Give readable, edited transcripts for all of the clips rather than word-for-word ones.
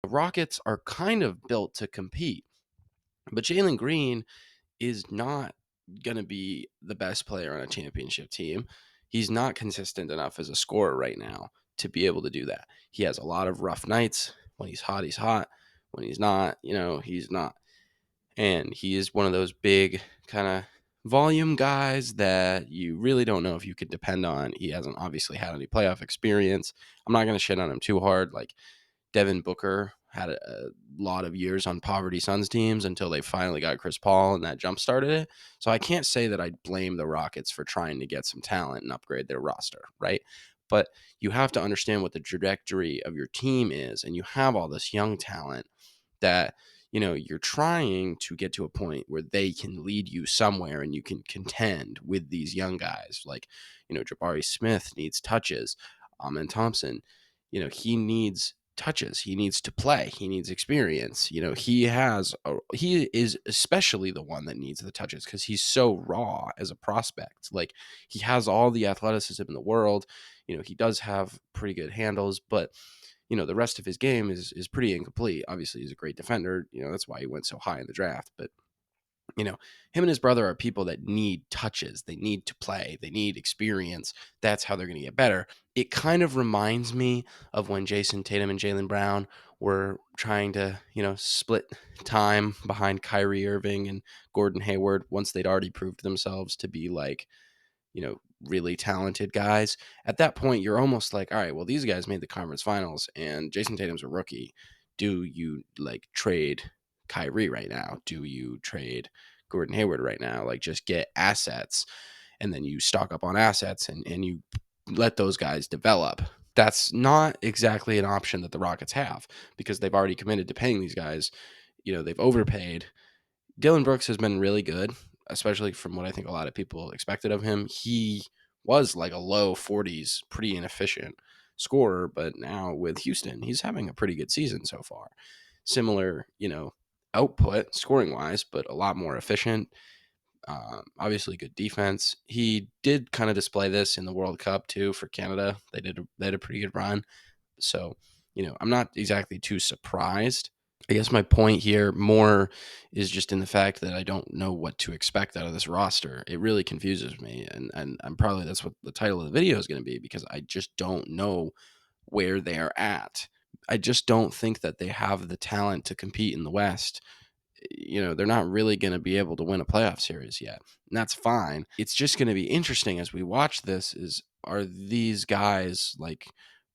The Rockets are kind of built to compete, but Jalen Green is not going to be the best player on a championship team. He's not consistent enough as a scorer right now to be able to do that. He has a lot of rough nights. When he's hot, he's hot. When he's not, he's not. And he is one of those big kind of volume guys that you really don't know if you could depend on. He hasn't obviously had any playoff experience. I'm not going to shit on him too hard. Like, Devin Booker had a lot of years on poverty Suns teams until they finally got Chris Paul and that jump started it. So I can't say that I blame the Rockets for trying to get some talent and upgrade their roster, right? But you have to understand what the trajectory of your team is, and you have all this young talent that you're trying to get to a point where they can lead you somewhere and you can contend with these young guys. Like, Jabari Smith needs touches. And Thompson, he needs touches. He needs to play. He needs experience. He is especially the one that needs the touches because he's so raw as a prospect. Like, he has all the athleticism in the world. He does have pretty good handles, but the rest of his game is pretty incomplete. Obviously, he's a great defender. That's why he went so high in the draft. But him and his brother are people that need touches. They need to play. They need experience. That's how they're going to get better. It kind of reminds me of when Jason Tatum and Jaylen Brown were trying to, split time behind Kyrie Irving and Gordon Hayward once they'd already proved themselves to be like, really talented guys. At that point, you're almost like, all right, well, these guys made the conference finals and Jason Tatum's a rookie. Do you trade Kyrie right now? Do you trade Gordon Hayward right now? Like, just get assets and then you stock up on assets and you let those guys develop. That's not exactly an option that the Rockets have because they've already committed to paying these guys. They've overpaid. Dylan Brooks has been really good, especially from what I think a lot of people expected of him. He was like a low 40s, pretty inefficient scorer, but now with Houston, he's having a pretty good season so far. Similar, output scoring wise, but a lot more efficient. Obviously, good defense. He did kind of display this in the World Cup too for Canada. They had a pretty good run. So, I'm not exactly too surprised. I guess my point here more is just in the fact that I don't know what to expect out of this roster. It really confuses me, and I'm probably that's what the title of the video is going to be because I just don't know where they're at. I just don't think that they have the talent to compete in the West. They're not really going to be able to win a playoff series yet. And that's fine. It's just going to be interesting as we watch this are these guys like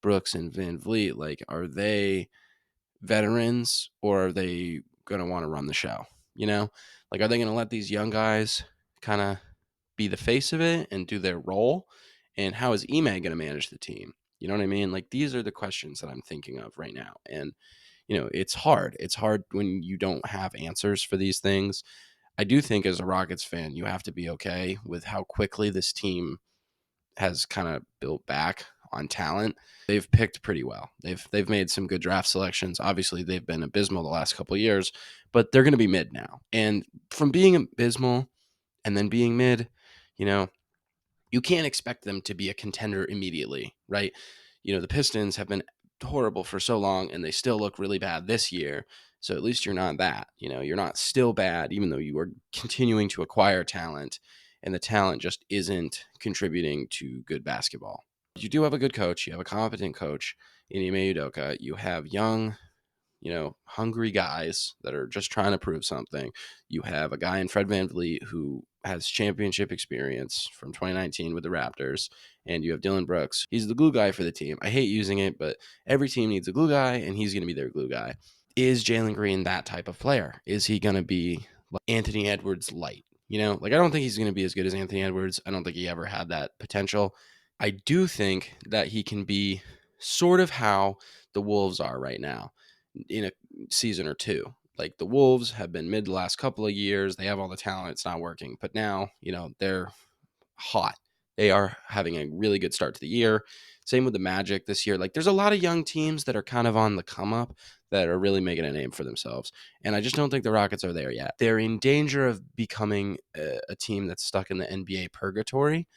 Brooks and Van Vliet, like, are they veterans or are they going to want to run the show? Like, are they going to let these young guys kind of be the face of it and do their role? And how is Ime going to manage the team? You know what I mean? Like, these are the questions that I'm thinking of right now. And, it's hard. It's hard when you don't have answers for these things. I do think as a Rockets fan, you have to be okay with how quickly this team has kind of built back on talent. They've picked pretty well. They've made some good draft selections. Obviously, they've been abysmal the last couple of years, but they're going to be mid now. And from being abysmal and then being mid, you know, you can't expect them to be a contender immediately, right? The Pistons have been horrible for so long and they still look really bad this year. So at least you're not that, you're not still bad, even though you are continuing to acquire talent and the talent just isn't contributing to good basketball. You do have a good coach. You have a competent coach in Ime Udoka. You have young, hungry guys that are just trying to prove something. You have a guy in Fred VanVleet who has championship experience from 2019 with the Raptors, and you have Dylan Brooks. He's the glue guy for the team. I hate using it, but every team needs a glue guy, and he's going to be their glue guy. Is Jalen Green that type of player? Is he going to be like Anthony Edwards light? I don't think he's going to be as good as Anthony Edwards. I don't think he ever had that potential. I do think that he can be sort of how the Wolves are right now in a season or two. Like, the Wolves have been mid the last couple of years. They have all the talent. It's not working. But now, they're hot. They are having a really good start to the year. Same with the Magic this year. Like, there's a lot of young teams that are kind of on the come up that are really making a name for themselves. And I just don't think the Rockets are there yet. They're in danger of becoming a team that's stuck in the NBA purgatory.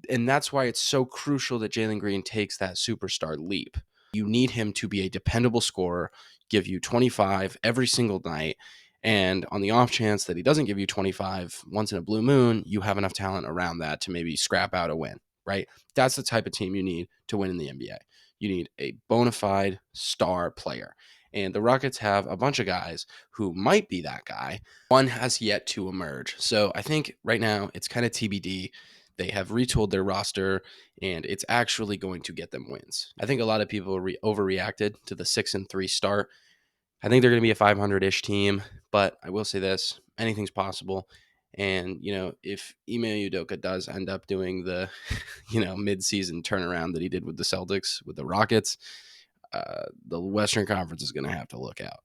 And that's why it's so crucial that Jalen Green takes that superstar leap. You need him to be a dependable scorer, give you 25 every single night. And on the off chance that he doesn't give you 25 once in a blue moon, you have enough talent around that to maybe scrap out a win, right? That's the type of team you need to win in the NBA. You need a bona fide star player. And the Rockets have a bunch of guys who might be that guy. One has yet to emerge. So I think right now it's kind of TBD. They have retooled their roster, and it's actually going to get them wins. I think a lot of people overreacted to the 6-3 start. I think they're going to be a 500-ish team, but I will say this: anything's possible. And if Ime Udoka does end up doing the mid-season turnaround that he did with the Celtics with the Rockets, the Western Conference is going to have to look out.